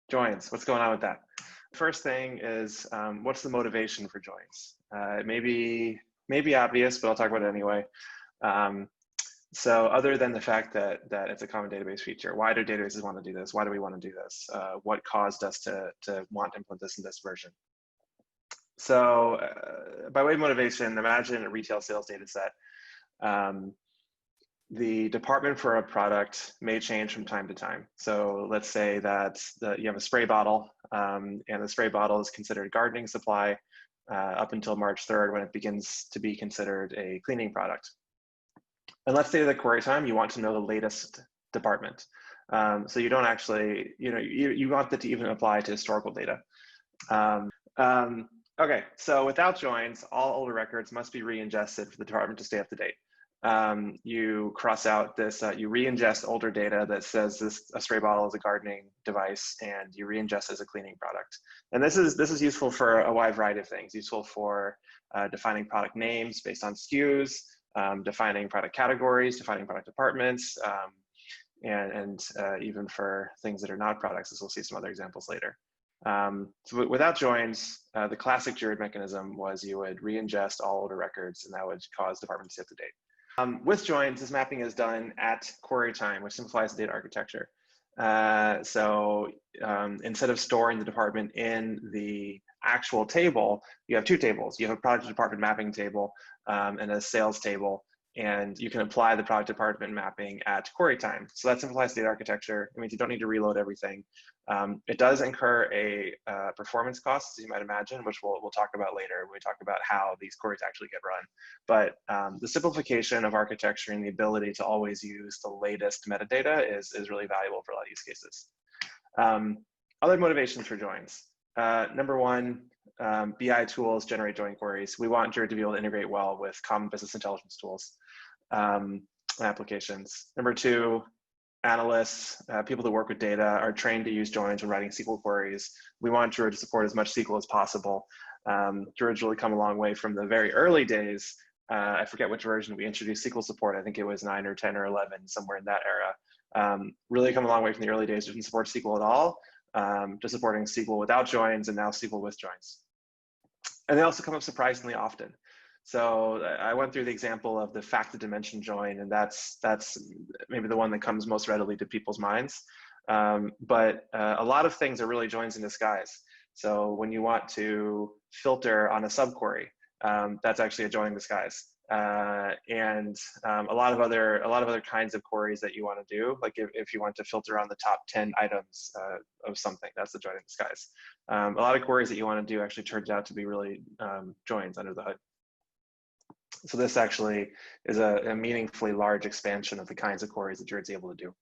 Joins, what's going on with that? First thing is, what's the motivation for joins? It may be obvious, but I'll talk about it anyway. So other than the fact that it's a common database feature, why do databases want to do this? Why do we want to do this? What caused us to want to implement this in this version? So by way of motivation, imagine a retail sales data set. The department for a product may change from time to time. So let's say that you have a spray bottle, and the spray bottle is considered gardening supply up until March 3rd, when it begins to be considered a cleaning product. And let's say that query time, you want to know the latest department. So you don't actually, you want that to even apply to historical data. Okay, so without joins, all older records must be re-ingested for the department to stay up to date. You cross out this, you re-ingest older data that says a spray bottle is a gardening device, and you re-ingest as a cleaning product. And this is useful for a wide variety of things. Useful for defining product names based on SKUs, defining product categories, defining product departments, and even for things that are not products, as we'll see some other examples later. So without joins, the classic Druid mechanism was you would re-ingest all older records, and that would cause departments to stay up to date. With joins, this mapping is done at query time, which simplifies the data architecture. So instead of storing the department in the actual table, you have two tables. You have a product department mapping table and a sales table, and you can apply the product department mapping at query time. So that simplifies data architecture. It means you don't need to reload everything. It does incur a performance cost, as you might imagine, which we'll talk about later when we talk about how these queries actually get run. But the simplification of architecture and the ability to always use the latest metadata is really valuable for a lot of use cases. Other motivations for joins. Number one, BI tools generate join queries. We want Druid to be able to integrate well with common business intelligence tools and applications. Number two, analysts, people that work with data are trained to use joins when writing SQL queries. We want Druid to support as much SQL as possible. Druid's really come a long way from the very early days. I forget which version we introduced SQL support. I think it was 9 or 10 or 11, somewhere in that era. Really come a long way from the early days. Didn't support SQL at all, to supporting SQL without joins, and now SQL with joins. And they also come up surprisingly often. So I went through the example of the fact dimension join, and that's maybe the one that comes most readily to people's minds. But a lot of things are really joins in disguise. So when you want to filter on a subquery, that's actually a join in disguise. And a lot of other kinds of queries that you want to do, like if you want to filter on the top 10 items of something, that's the join in disguise. A lot of queries that you want to do actually turns out to be really joins under the hood. So this actually is a meaningfully large expansion of the kinds of queries that Druid's able to do.